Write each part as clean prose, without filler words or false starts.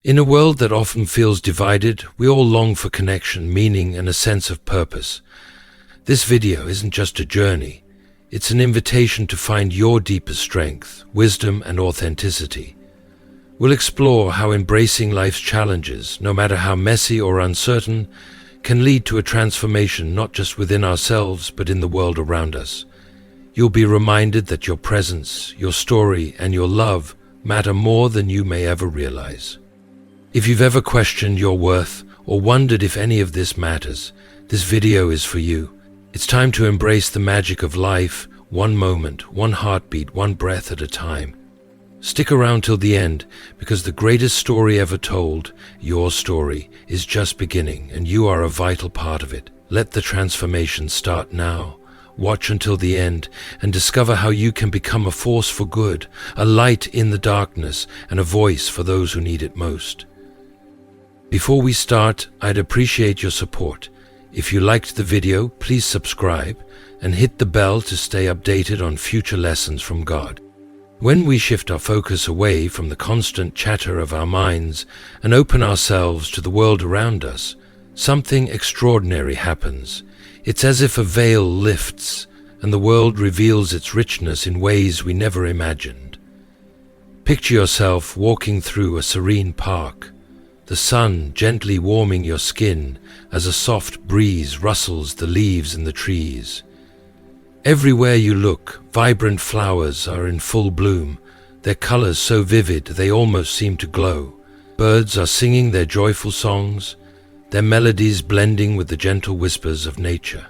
In a world that often feels divided, we all long for connection, meaning, and a sense of purpose. This video isn't just a journey. It's an invitation to find your deepest strength, wisdom, and authenticity. We'll explore how embracing life's challenges, no matter how messy or uncertain, can lead to a transformation not just within ourselves, but in the world around us. You'll be reminded that your presence, your story, and your love matter more than you may ever realize. If you've ever questioned your worth or wondered if any of this matters, this video is for you. It's time to embrace the magic of life, one moment, one heartbeat, one breath at a time. Stick around till the end, because the greatest story ever told, your story, is just beginning, and you are a vital part of it. Let the transformation start now. Watch until the end and discover how you can become a force for good, a light in the darkness, and a voice for those who need it most. Before we start, I'd appreciate your support. If you liked the video, please subscribe and hit the bell to stay updated on future lessons from God. When we shift our focus away from the constant chatter of our minds and open ourselves to the world around us, something extraordinary happens. It's as if a veil lifts and the world reveals its richness in ways we never imagined. Picture yourself walking through a serene park, the sun gently warming your skin as a soft breeze rustles the leaves in the trees. Everywhere you look, vibrant flowers are in full bloom, their colors so vivid they almost seem to glow. Birds are singing their joyful songs, their melodies blending with the gentle whispers of nature.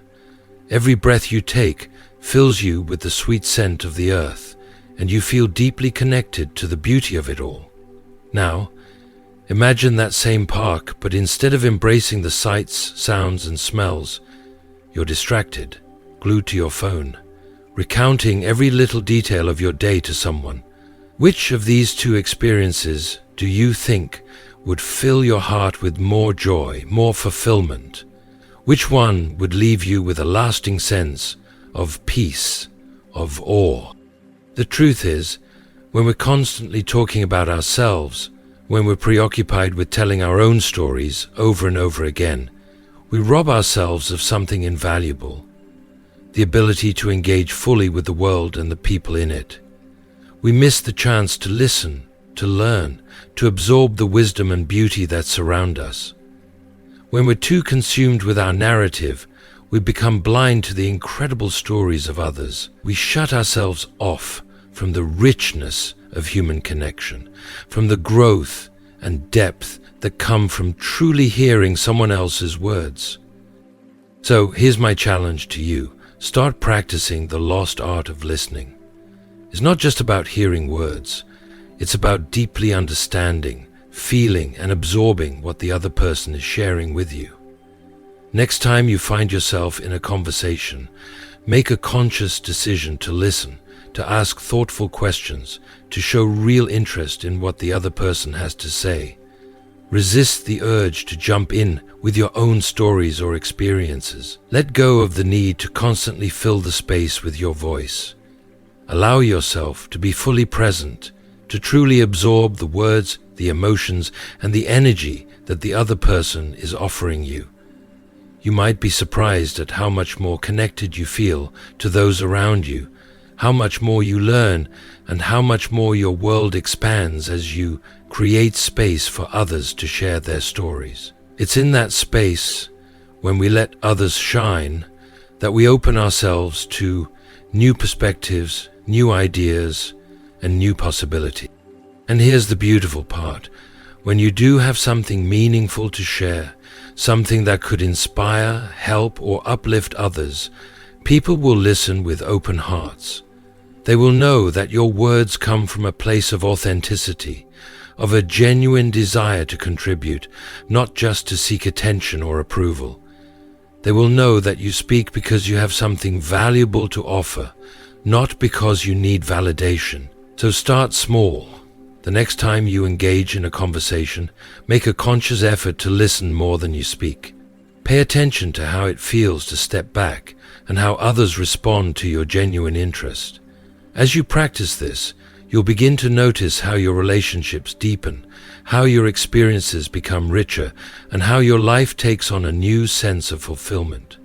Every breath you take fills you with the sweet scent of the earth, and you feel deeply connected to the beauty of it all. Now, imagine that same park, but instead of embracing the sights, sounds, and smells, you're distracted, glued to your phone, recounting every little detail of your day to someone. Which of these two experiences do you think would fill your heart with more joy, more fulfillment? Which one would leave you with a lasting sense of peace, of awe? The truth is, when we're constantly talking about ourselves, when we're preoccupied with telling our own stories over and over again, we rob ourselves of something invaluable: the ability to engage fully with the world and the people in it. We miss the chance to listen, to learn, to absorb the wisdom and beauty that surround us. When we're too consumed with our narrative, we become blind to the incredible stories of others. We shut ourselves off from the richness of human connection, from the growth and depth that come from truly hearing someone else's words. So here's my challenge to you. Start practicing the lost art of listening. It's not just about hearing words. It's about deeply understanding, feeling, and absorbing what the other person is sharing with you. Next time you find yourself in a conversation, make a conscious decision to listen, to ask thoughtful questions, to show real interest in what the other person has to say. Resist the urge to jump in with your own stories or experiences. Let go of the need to constantly fill the space with your voice. Allow yourself to be fully present, to truly absorb the words, the emotions, and the energy that the other person is offering you. You might be surprised at how much more connected you feel to those around you, how much more you learn, and how much more your world expands as you create space for others to share their stories. It's in that space, when we let others shine, that we open ourselves to new perspectives, new ideas, and new possibility. And here's the beautiful part. When you do have something meaningful to share, something that could inspire, help, or uplift others, people will listen with open hearts. They will know that your words come from a place of authenticity, of a genuine desire to contribute, not just to seek attention or approval. They will know that you speak because you have something valuable to offer, not because you need validation. So start small. The next time you engage in a conversation, make a conscious effort to listen more than you speak. Pay attention to how it feels to step back and how others respond to your genuine interest. As you practice this, you'll begin to notice how your relationships deepen, how your experiences become richer, and how your life takes on a new sense of fulfillment.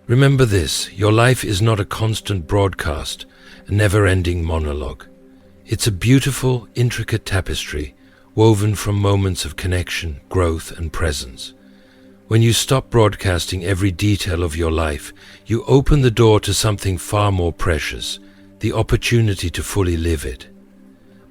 Remember this: your life is not a constant broadcast, a never-ending monologue. It's a beautiful, intricate tapestry woven from moments of connection, growth, and presence. When you stop broadcasting every detail of your life, you open the door to something far more precious, the opportunity to fully live it.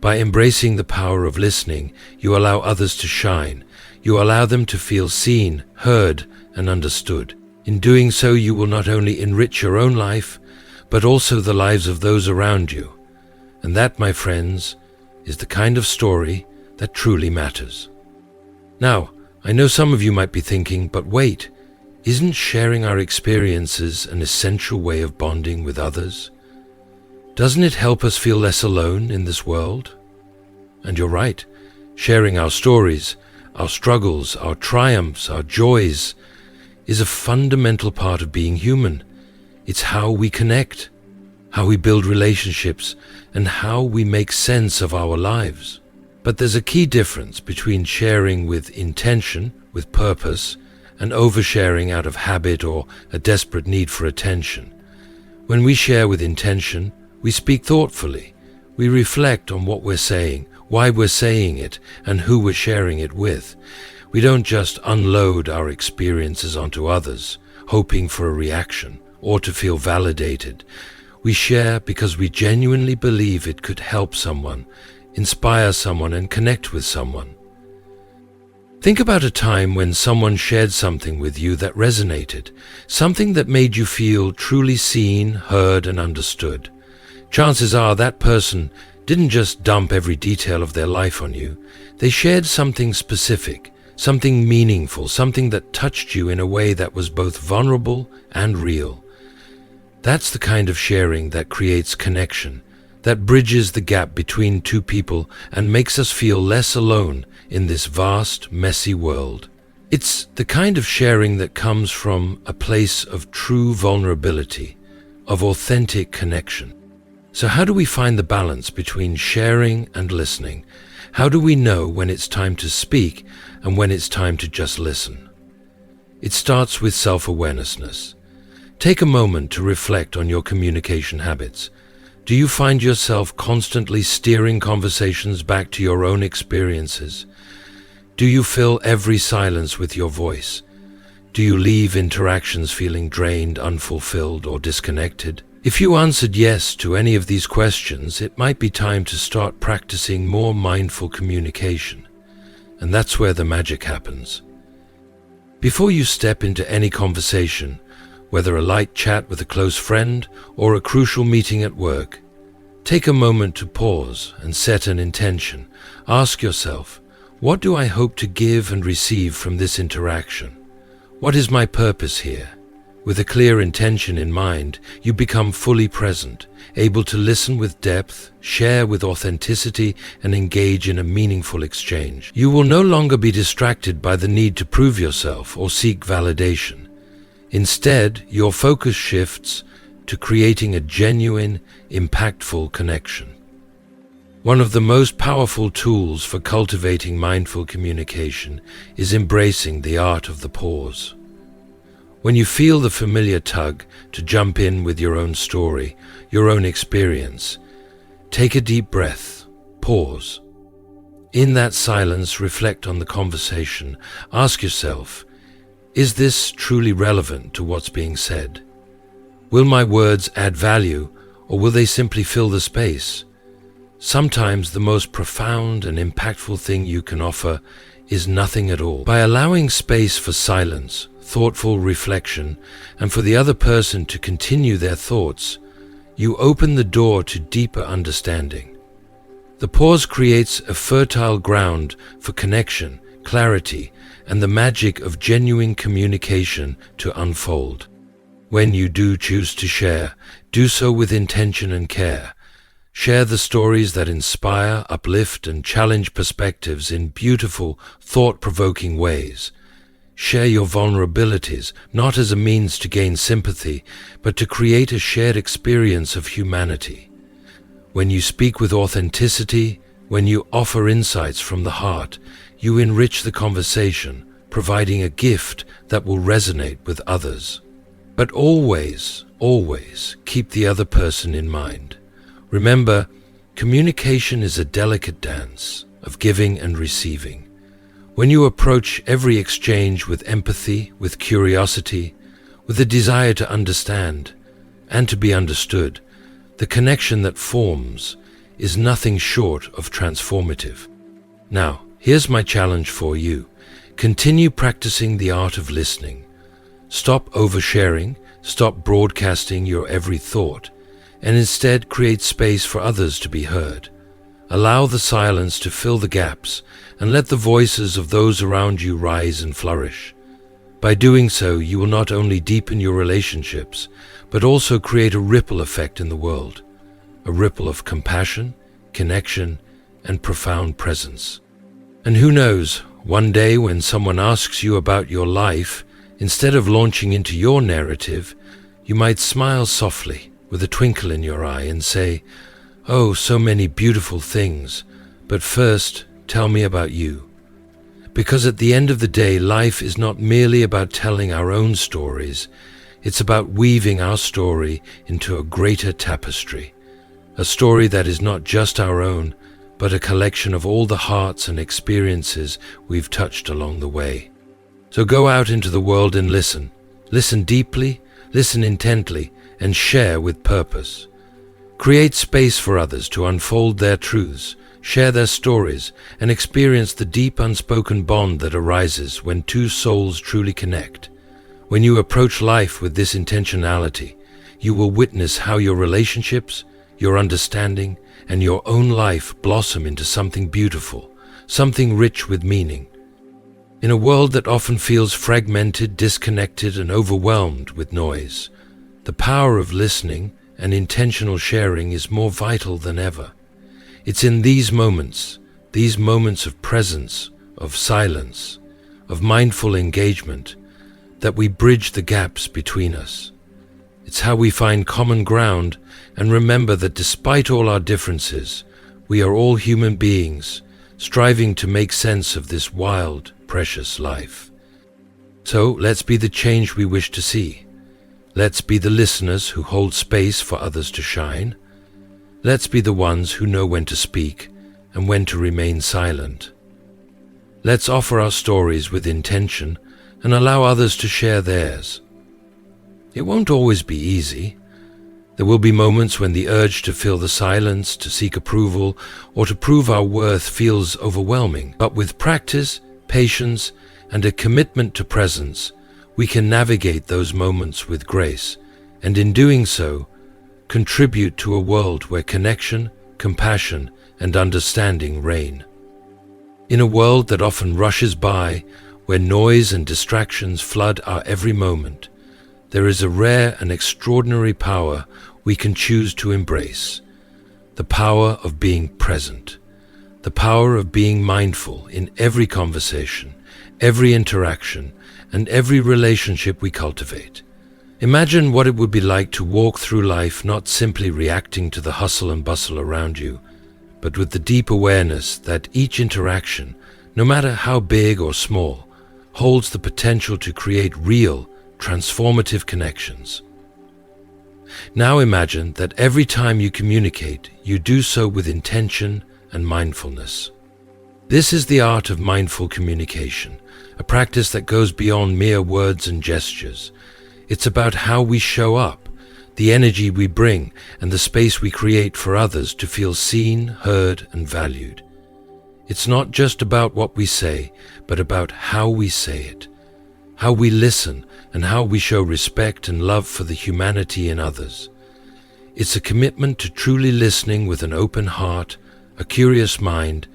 By embracing the power of listening, you allow others to shine. You allow them to feel seen, heard, and understood. In doing so, you will not only enrich your own life, but also the lives of those around you. And that, my friends, is the kind of story that truly matters. Now, I know some of you might be thinking, but wait, isn't sharing our experiences an essential way of bonding with others? Doesn't it help us feel less alone in this world? And you're right, sharing our stories, our struggles, our triumphs, our joys is a fundamental part of being human. It's how we connect, how we build relationships, and how we make sense of our lives. But there's a key difference between sharing with intention, with purpose, and oversharing out of habit or a desperate need for attention. When we share with intention, we speak thoughtfully. We reflect on what we're saying, why we're saying it, and who we're sharing it with. We don't just unload our experiences onto others, hoping for a reaction or to feel validated. We share because we genuinely believe it could help someone, inspire someone, and connect with someone. Think about a time when someone shared something with you that resonated, something that made you feel truly seen, heard, and understood. Chances are that person didn't just dump every detail of their life on you. They shared something specific, something meaningful, something that touched you in a way that was both vulnerable and real. That's the kind of sharing that creates connection, that bridges the gap between two people and makes us feel less alone in this vast, messy world. It's the kind of sharing that comes from a place of true vulnerability, of authentic connection. So how do we find the balance between sharing and listening? How do we know when it's time to speak and when it's time to just listen? It starts with self-awareness. Take a moment to reflect on your communication habits. Do you find yourself constantly steering conversations back to your own experiences? Do you fill every silence with your voice? Do you leave interactions feeling drained, unfulfilled, or disconnected? If you answered yes to any of these questions, it might be time to start practicing more mindful communication. And that's where the magic happens. Before you step into any conversation, whether a light chat with a close friend or a crucial meeting at work, take a moment to pause and set an intention. Ask yourself, what do I hope to give and receive from this interaction? What is my purpose here? With a clear intention in mind, you become fully present, able to listen with depth, share with authenticity, and engage in a meaningful exchange. You will no longer be distracted by the need to prove yourself or seek validation. Instead, your focus shifts to creating a genuine, impactful connection. One of the most powerful tools for cultivating mindful communication is embracing the art of the pause. When you feel the familiar tug to jump in with your own story, your own experience, take a deep breath, pause. In that silence, reflect on the conversation. Ask yourself, is this truly relevant to what's being said? Will my words add value, or will they simply fill the space? Sometimes the most profound and impactful thing you can offer is nothing at all. By allowing space for silence, thoughtful reflection, and for the other person to continue their thoughts, you open the door to deeper understanding. The pause creates a fertile ground for connection, clarity, and the magic of genuine communication to unfold. When you do choose to share, do so with intention and care. Share the stories that inspire, uplift, and challenge perspectives in beautiful, thought-provoking ways. Share your vulnerabilities, not as a means to gain sympathy, but to create a shared experience of humanity. When you speak with authenticity, When you offer insights from the heart, you enrich the conversation, providing a gift that will resonate with others. But always, always keep the other person in mind. Remember, communication is a delicate dance of giving and receiving. When you approach every exchange with empathy, with curiosity, with a desire to understand and to be understood, the connection that forms is nothing short of transformative. Now, here's my challenge for you. Continue practicing the art of listening. Stop oversharing, stop broadcasting your every thought, and instead create space for others to be heard. Allow the silence to fill the gaps, and let the voices of those around you rise and flourish. By doing so, you will not only deepen your relationships, but also create a ripple effect in the world, a ripple of compassion, connection, and profound presence. And who knows, one day when someone asks you about your life, instead of launching into your narrative, you might smile softly with a twinkle in your eye and say, "Oh, so many beautiful things, but first, tell me about you." Because at the end of the day, life is not merely about telling our own stories, it's about weaving our story into a greater tapestry, a story that is not just our own, but a collection of all the hearts and experiences we've touched along the way. So go out into the world and listen. Listen deeply, listen intently, and share with purpose. Create space for others to unfold their truths, share their stories, and experience the deep unspoken bond that arises when two souls truly connect. When you approach life with this intentionality, you will witness how your relationships, your understanding, and your own life blossom into something beautiful, something rich with meaning. In a world that often feels fragmented, disconnected, and overwhelmed with noise, the power of listening and intentional sharing is more vital than ever. It's in these moments of presence, of silence, of mindful engagement, that we bridge the gaps between us. It's how we find common ground and remember that despite all our differences, we are all human beings, striving to make sense of this wild, precious life. So let's be the change we wish to see. Let's be the listeners who hold space for others to shine. Let's be the ones who know when to speak and when to remain silent. Let's offer our stories with intention and allow others to share theirs. It won't always be easy. There will be moments when the urge to fill the silence, to seek approval, or to prove our worth feels overwhelming. But with practice, patience, and a commitment to presence, we can navigate those moments with grace, and in doing so, contribute to a world where connection, compassion, and understanding reign. In a world that often rushes by, where noise and distractions flood our every moment, there is a rare and extraordinary power we can choose to embrace. The power of being present. The power of being mindful in every conversation, every interaction, and every relationship we cultivate. Imagine what it would be like to walk through life not simply reacting to the hustle and bustle around you, but with the deep awareness that each interaction, no matter how big or small, holds the potential to create real, transformative connections. Now imagine that every time you communicate, you do so with intention and mindfulness. This is the art of mindful communication, a practice that goes beyond mere words and gestures. It's about how we show up, the energy we bring, and the space we create for others to feel seen, heard, and valued. It's not just about what we say, but about how we say it, how we listen, and how we show respect and love for the humanity in others. It's a commitment to truly listening with an open heart, a curious mind,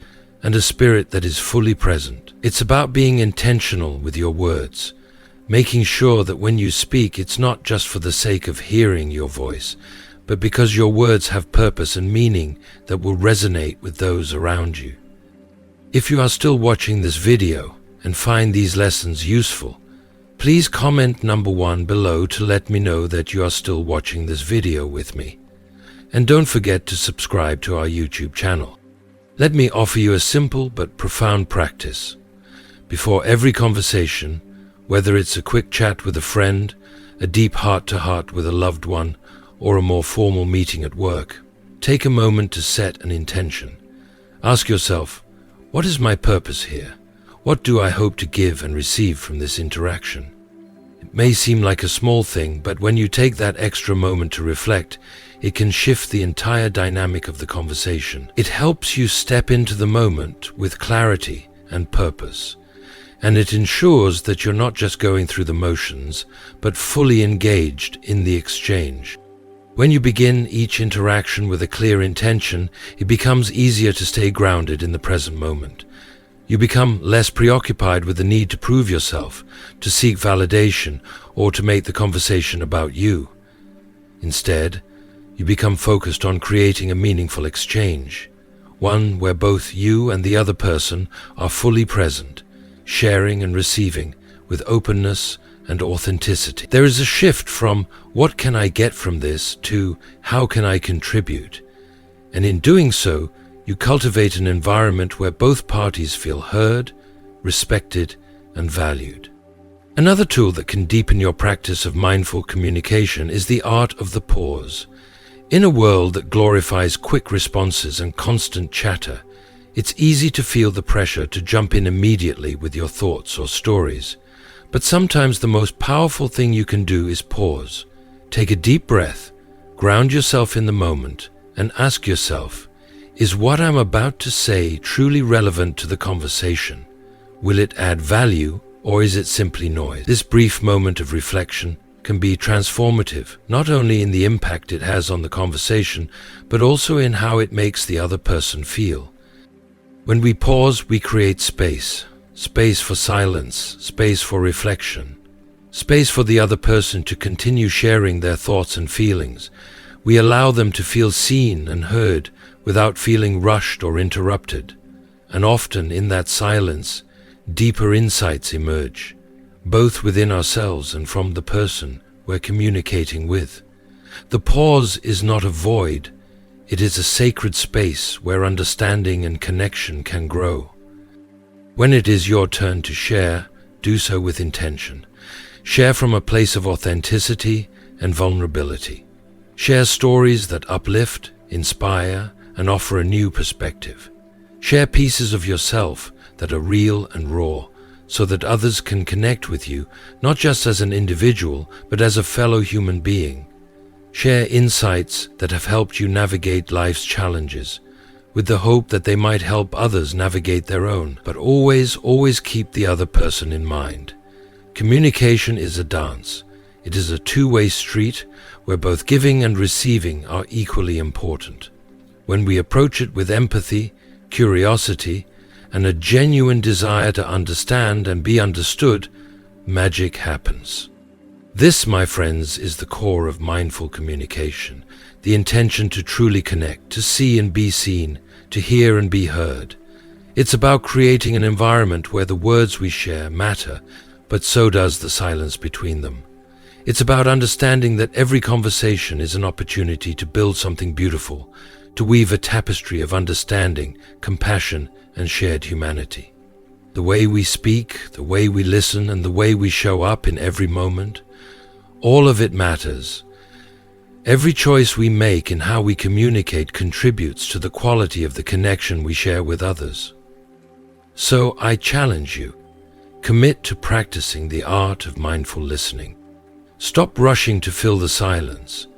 and a spirit that is fully present. It's about being intentional with your words, making sure that when you speak, it's not just for the sake of hearing your voice, but because your words have purpose and meaning that will resonate with those around you. If you are still watching this video and find these lessons useful, please comment number 1 below to let me know that you are still watching this video with me. And don't forget to subscribe to our YouTube channel. Let me offer you a simple but profound practice. Before every conversation, whether it's a quick chat with a friend, a deep heart-to-heart with a loved one, or a more formal meeting at work, take a moment to set an intention. Ask yourself, what is my purpose here? What do I hope to give and receive from this interaction? It may seem like a small thing, but when you take that extra moment to reflect, it can shift the entire dynamic of the conversation. It helps you step into the moment with clarity and purpose, and it ensures that you're not just going through the motions, but fully engaged in the exchange. When you begin each interaction with a clear intention, it becomes easier to stay grounded in the present moment. You become less preoccupied with the need to prove yourself, to seek validation, or to make the conversation about you. Instead, you become focused on creating a meaningful exchange, one where both you and the other person are fully present, sharing and receiving with openness and authenticity. There is a shift from "what can I get from this" to "how can I contribute?" And in doing so, you cultivate an environment where both parties feel heard, respected, and valued. Another tool that can deepen your practice of mindful communication is the art of the pause. In a world that glorifies quick responses and constant chatter, it's easy to feel the pressure to jump in immediately with your thoughts or stories. But sometimes the most powerful thing you can do is pause. Take a deep breath, ground yourself in the moment, and ask yourself, is what I'm about to say truly relevant to the conversation? Will it add value, or is it simply noise? This brief moment of reflection can be transformative, not only in the impact it has on the conversation, but also in how it makes the other person feel. When we pause, we create space. Space for silence, space for reflection, space for the other person to continue sharing their thoughts and feelings. We allow them to feel seen and heard without feeling rushed or interrupted. And often in that silence, deeper insights emerge, both within ourselves and from the person we're communicating with. The pause is not a void. It is a sacred space where understanding and connection can grow. When it is your turn to share, do so with intention. Share from a place of authenticity and vulnerability. Share stories that uplift, inspire, and offer a new perspective. Share pieces of yourself that are real and raw, so that others can connect with you, not just as an individual, but as a fellow human being. Share insights that have helped you navigate life's challenges, with the hope that they might help others navigate their own. But always keep the other person in mind. Communication is a dance. It is a two-way street where both giving and receiving are equally important. When we approach it with empathy, curiosity, and a genuine desire to understand and be understood, magic happens. This, my friends, is the core of mindful communication, the intention to truly connect, to see and be seen, to hear and be heard. It's about creating an environment where the words we share matter, but so does the silence between them. It's about understanding that every conversation is an opportunity to build something beautiful, to weave a tapestry of understanding, compassion, and shared humanity. The way we speak, the way we listen, and the way we show up in every moment, all of it matters. Every choice we make in how we communicate contributes to the quality of the connection we share with others. So I challenge you, commit to practicing the art of mindful listening. Stop rushing to fill the silence.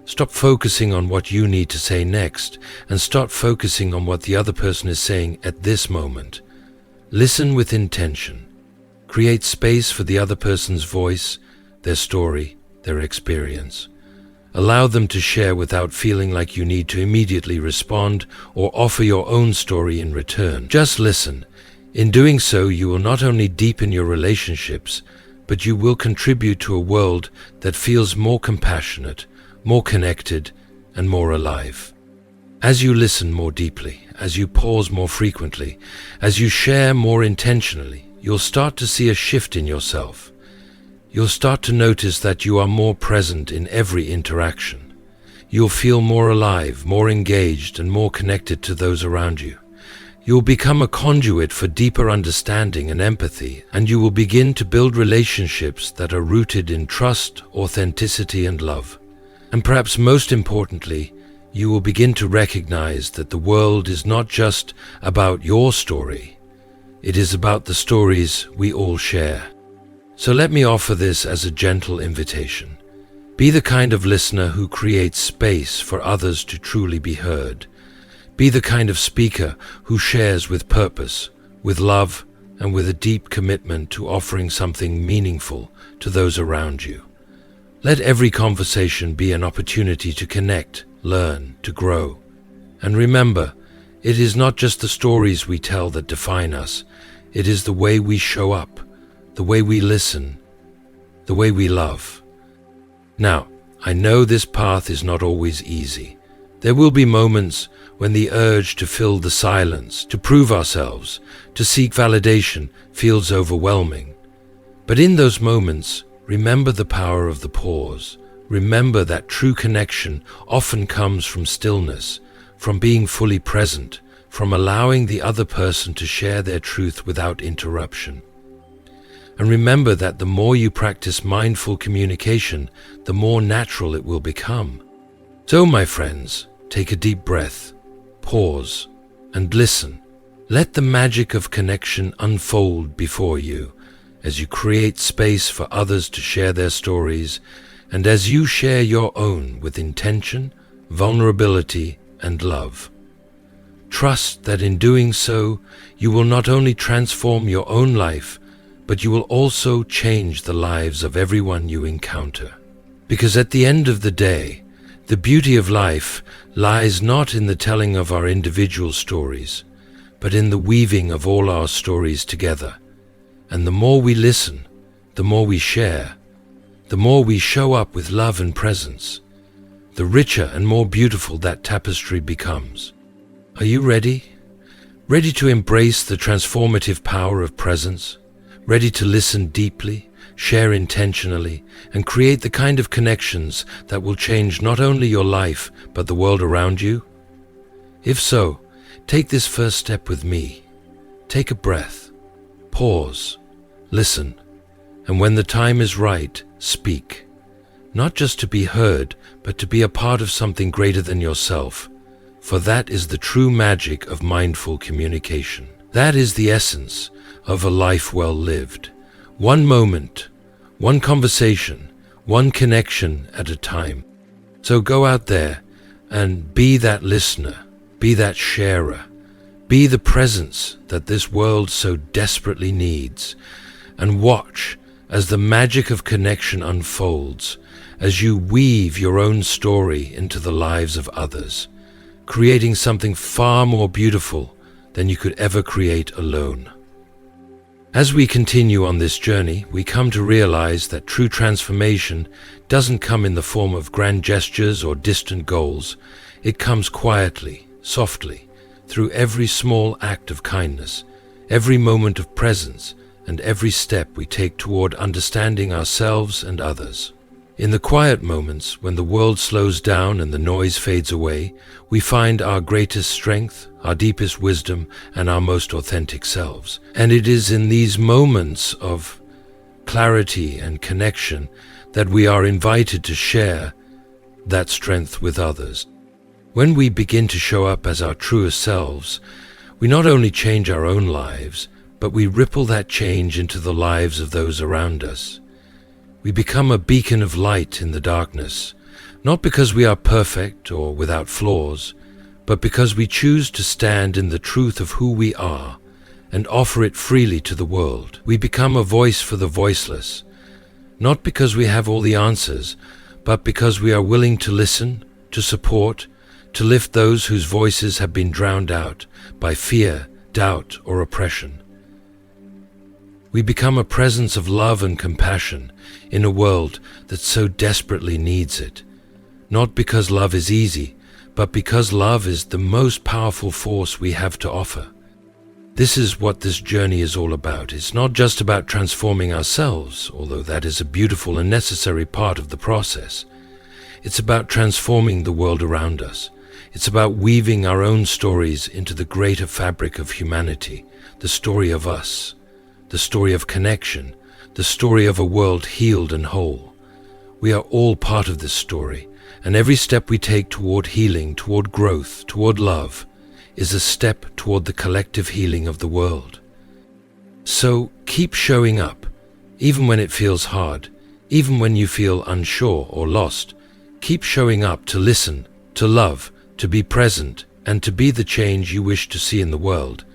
Stop focusing on what you need to say next, and start focusing on what the other person is saying at this moment. Listen with intention. Create space for the other person's voice, their story, their experience. Allow them to share without feeling like you need to immediately respond or offer your own story in return. Just listen. In doing so, you will not only deepen your relationships, but you will contribute to a world that feels more compassionate, more connected, and more alive. As you listen more deeply, as you pause more frequently, as you share more intentionally, you'll start to see a shift in yourself. You'll start to notice that you are more present in every interaction. You'll feel more alive, more engaged, and more connected to those around you. You will become a conduit for deeper understanding and empathy, and you will begin to build relationships that are rooted in trust, authenticity, and love. And perhaps most importantly, you will begin to recognize that the world is not just about your story. It is about the stories we all share. So let me offer this as a gentle invitation. Be the kind of listener who creates space for others to truly be heard. Be the kind of speaker who shares with purpose, with love, and with a deep commitment to offering something meaningful to those around you. Let every conversation be an opportunity to connect, learn, to grow. And remember, it is not just the stories we tell that define us. It is the way we show up, the way we listen, the way we love. Now, I know this path is not always easy. There will be moments when the urge to fill the silence, to prove ourselves, to seek validation feels overwhelming. But in those moments, remember the power of the pause. Remember that true connection often comes from stillness, from being fully present, from allowing the other person to share their truth without interruption. And remember that the more you practice mindful communication, the more natural it will become. So, my friends, take a deep breath, pause, and listen. Let the magic of connection unfold before you as you create space for others to share their stories, and as you share your own with intention, vulnerability, and love. Trust that in doing so, you will not only transform your own life, but you will also change the lives of everyone you encounter. Because at the end of the day, the beauty of life lies not in the telling of our individual stories, but in the weaving of all our stories together. And the more we listen, the more we share, the more we show up with love and presence, the richer and more beautiful that tapestry becomes. Are you ready? Ready to embrace the transformative power of presence? Ready to listen deeply, share intentionally, and create the kind of connections that will change not only your life, but the world around you? If so, take this first step with me. Take a breath, pause, listen, and when the time is right, speak. Not just to be heard, but to be a part of something greater than yourself. For that is the true magic of mindful communication. That is the essence of a life well lived. One moment, one conversation, one connection at a time. So go out there and be that listener, be that sharer, be the presence that this world so desperately needs, and watch as the magic of connection unfolds, as you weave your own story into the lives of others, creating something far more beautiful than you could ever create alone. As we continue on this journey, we come to realize that true transformation doesn't come in the form of grand gestures or distant goals. It comes quietly, softly, through every small act of kindness, every moment of presence, and every step we take toward understanding ourselves and others. In the quiet moments, when the world slows down and the noise fades away, we find our greatest strength, our deepest wisdom, and our most authentic selves. And it is in these moments of clarity and connection that we are invited to share that strength with others. When we begin to show up as our truest selves, we not only change our own lives, but we ripple that change into the lives of those around us. We become a beacon of light in the darkness, not because we are perfect or without flaws, but because we choose to stand in the truth of who we are and offer it freely to the world. We become a voice for the voiceless, not because we have all the answers, but because we are willing to listen, to support, to lift those whose voices have been drowned out by fear, doubt, or oppression. We become a presence of love and compassion in a world that so desperately needs it, not because love is easy, but because love is the most powerful force we have to offer. This is what this journey is all about. It's not just about transforming ourselves, although that is a beautiful and necessary part of the process. It's about transforming the world around us. It's about weaving our own stories into the greater fabric of humanity, the story of us, the story of connection, the story of a world healed and whole. We are all part of this story, and every step we take toward healing, toward growth, toward love, is a step toward the collective healing of the world. So keep showing up, even when it feels hard, even when you feel unsure or lost. Keep showing up to listen, to love, to be present, and to be the change you wish to see in the world.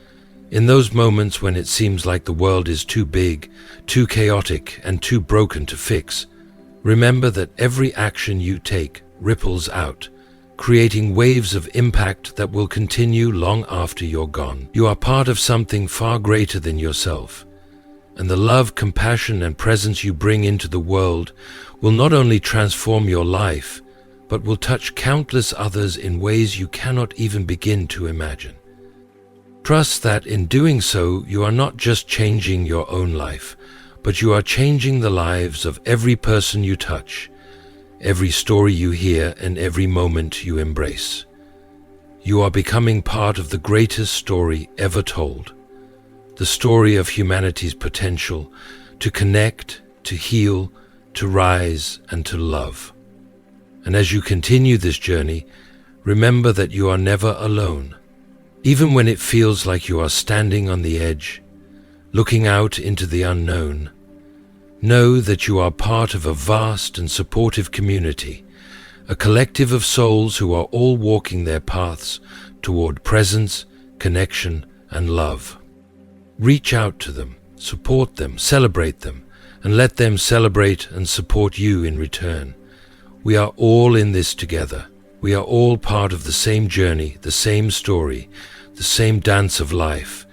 In those moments when it seems like the world is too big, too chaotic, and too broken to fix, remember that every action you take ripples out, creating waves of impact that will continue long after you're gone. You are part of something far greater than yourself, and the love, compassion, and presence you bring into the world will not only transform your life, but will touch countless others in ways you cannot even begin to imagine. Trust that in doing so, you are not just changing your own life, but you are changing the lives of every person you touch, every story you hear, and every moment you embrace. You are becoming part of the greatest story ever told, the story of humanity's potential to connect, to heal, to rise, and to love. And as you continue this journey, remember that you are never alone. Even when it feels like you are standing on the edge, looking out into the unknown, know that you are part of a vast and supportive community, a collective of souls who are all walking their paths toward presence, connection, and love. Reach out to them, support them, celebrate them, and let them celebrate and support you in return. We are all in this together. We are all part of the same journey, the same story, the same dance of life.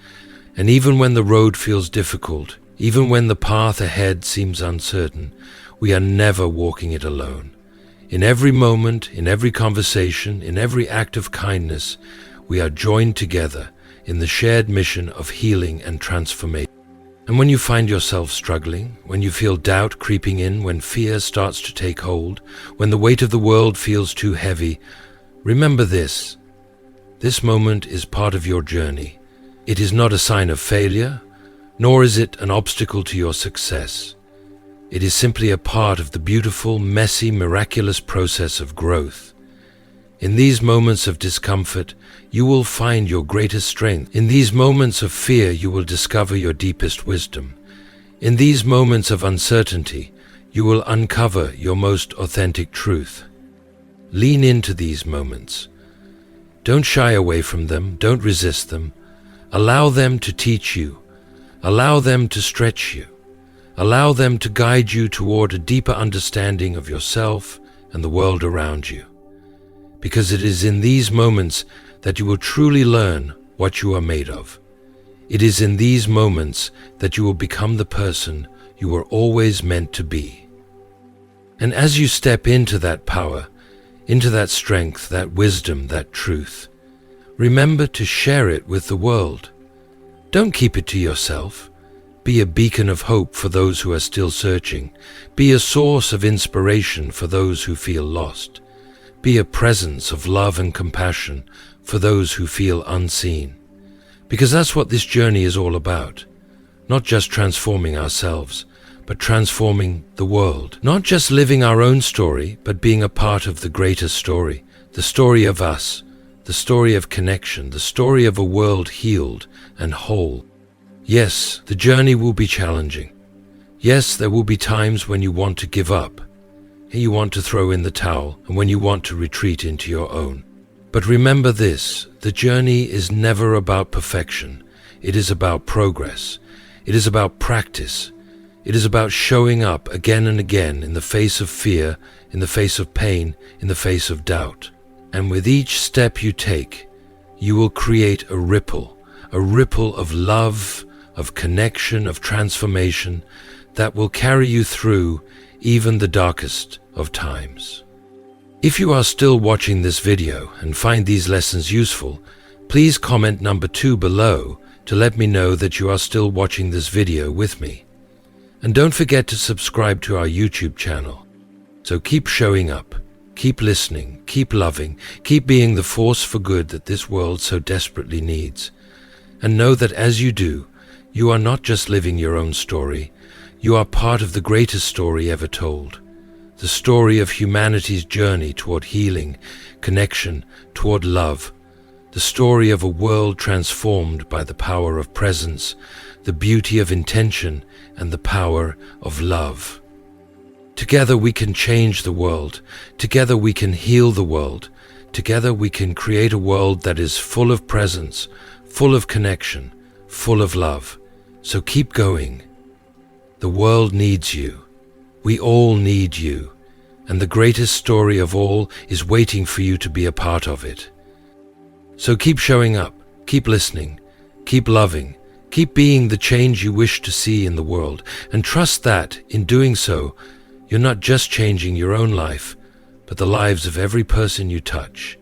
And even when the road feels difficult, even when the path ahead seems uncertain, we are never walking it alone. In every moment, in every conversation, in every act of kindness, we are joined together in the shared mission of healing and transformation. And when you find yourself struggling, when you feel doubt creeping in, when fear starts to take hold, when the weight of the world feels too heavy, remember this. This moment is part of your journey. It is not a sign of failure, nor is it an obstacle to your success. It is simply a part of the beautiful, messy, miraculous process of growth. In these moments of discomfort, you will find your greatest strength. In these moments of fear, you will discover your deepest wisdom. In these moments of uncertainty, you will uncover your most authentic truth. Lean into these moments. Don't shy away from them. Don't resist them. Allow them to teach you. Allow them to stretch you. Allow them to guide you toward a deeper understanding of yourself and the world around you. Because it is in these moments that you will truly learn what you are made of. It is in these moments that you will become the person you were always meant to be. And as you step into that power, into that strength, that wisdom, that truth, remember to share it with the world. Don't keep it to yourself. Be a beacon of hope for those who are still searching. Be a source of inspiration for those who feel lost. Be a presence of love and compassion for those who feel unseen. Because that's what this journey is all about. Not just transforming ourselves, but transforming the world. Not just living our own story, but being a part of the greater story. The story of us, the story of connection, the story of a world healed and whole. Yes, the journey will be challenging. Yes, there will be times when you want to give up. You want to throw in the towel, and when you want to retreat into your own. But remember this, the journey is never about perfection. It is about progress. It is about practice. It is about showing up again and again in the face of fear, in the face of pain, in the face of doubt. And with each step you take, you will create a ripple of love, of connection, of transformation that will carry you through even the darkest of times. If you are still watching this video and find these lessons useful, please comment number 2 below to let me know that you are still watching this video with me. And don't forget to subscribe to our YouTube channel. So keep showing up, keep listening, keep loving, keep being the force for good that this world so desperately needs. And know that as you do, you are not just living your own story, you are part of the greatest story ever told. The story of humanity's journey toward healing, connection, toward love. The story of a world transformed by the power of presence, the beauty of intention, and the power of love. Together we can change the world. Together we can heal the world. Together we can create a world that is full of presence, full of connection, full of love. So keep going. The world needs you. We all need you. And the greatest story of all is waiting for you to be a part of it. So keep showing up, keep listening, keep loving, keep being the change you wish to see in the world, and trust that, in doing so, you're not just changing your own life, but the lives of every person you touch,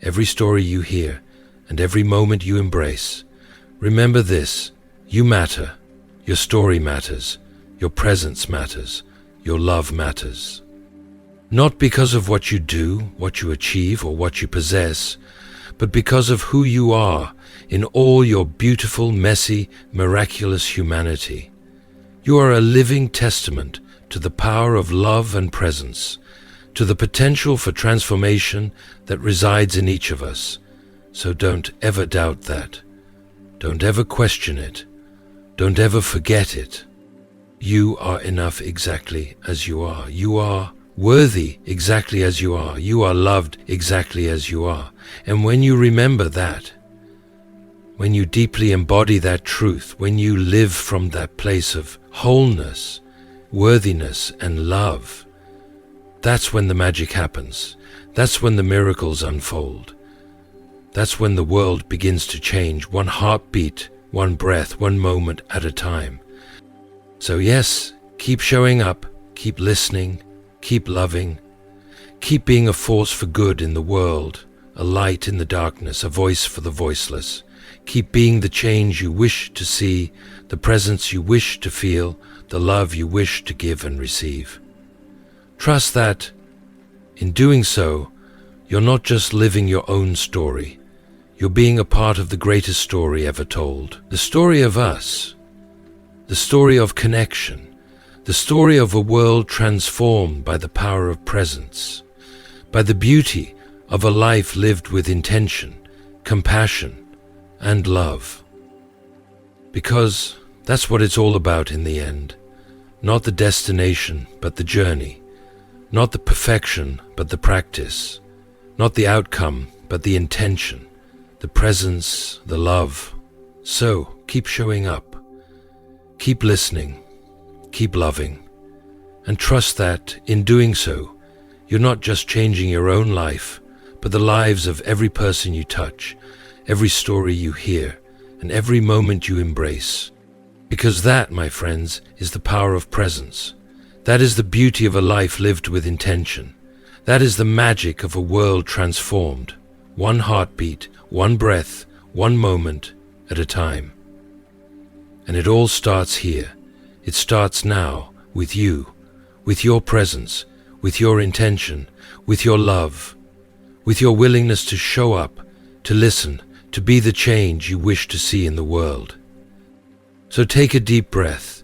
every story you hear, and every moment you embrace. Remember this, you matter, your story matters, your presence matters, your love matters. Not because of what you do, what you achieve, or what you possess, but because of who you are in all your beautiful, messy, miraculous humanity. You are a living testament to the power of love and presence, to the potential for transformation that resides in each of us. So don't ever doubt that. Don't ever question it. Don't ever forget it. You are enough exactly as you are. You are worthy exactly as you are. You are loved exactly as you are. And when you remember that, when you deeply embody that truth, when you live from that place of wholeness, worthiness, and love, that's when the magic happens. That's when the miracles unfold. That's when the world begins to change, one heartbeat, one breath, one moment at a time. So yes, keep showing up, keep listening, keep loving, keep being a force for good in the world, a light in the darkness, a voice for the voiceless. Keep being the change you wish to see, the presence you wish to feel, the love you wish to give and receive. Trust that, in doing so, you're not just living your own story. You're being a part of the greatest story ever told. The story of us. The story of connection. The story of a world transformed by the power of presence. By the beauty of a life lived with intention, compassion, and love. Because that's what it's all about in the end. Not the destination, but the journey. Not the perfection, but the practice. Not the outcome, but the intention, the presence, the love. So keep showing up. Keep listening. Keep loving. And trust that, in doing so, you're not just changing your own life, but the lives of every person you touch, every story you hear, and every moment you embrace. Because that, my friends, is the power of presence. That is the beauty of a life lived with intention. That is the magic of a world transformed, one heartbeat, one breath, one moment at a time. And it all starts here. It starts now, with you, with your presence, with your intention, with your love, with your willingness to show up, to listen, to be the change you wish to see in the world. So take a deep breath.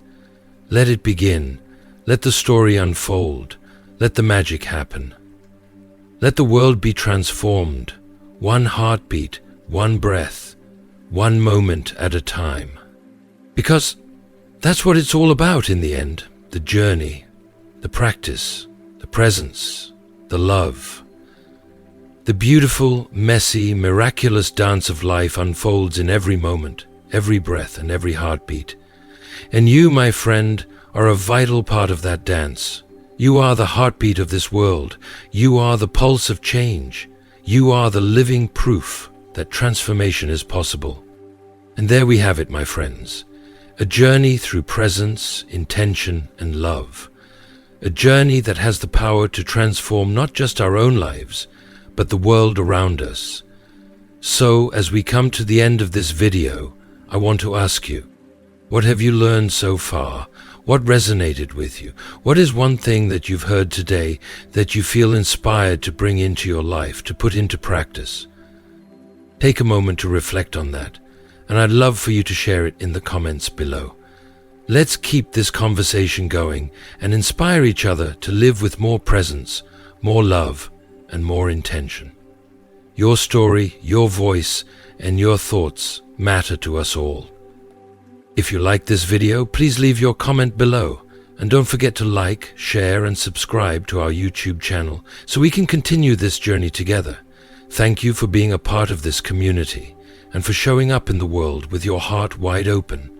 Let it begin. Let the story unfold. Let the magic happen. Let the world be transformed, one heartbeat, one breath, one moment at a time. Because that's what it's all about in the end, the journey, the practice, the presence, the love. The beautiful, messy, miraculous dance of life unfolds in every moment, every breath, and every heartbeat. And you, my friend, are a vital part of that dance. You are the heartbeat of this world. You are the pulse of change. You are the living proof that transformation is possible. And there we have it, my friends. A journey through presence, intention, and love. A journey that has the power to transform not just our own lives, but the world around us. So, as we come to the end of this video, I want to ask you, what have you learned so far? What resonated with you? What is one thing that you've heard today that you feel inspired to bring into your life, to put into practice? Take a moment to reflect on that, and I'd love for you to share it in the comments below. Let's keep this conversation going and inspire each other to live with more presence, more love, and more intention. Your story, your voice, and your thoughts matter to us all. If you like this video, please leave your comment below, and don't forget to like, share, and subscribe to our YouTube channel so we can continue this journey together. Thank you for being a part of this community and for showing up in the world with your heart wide open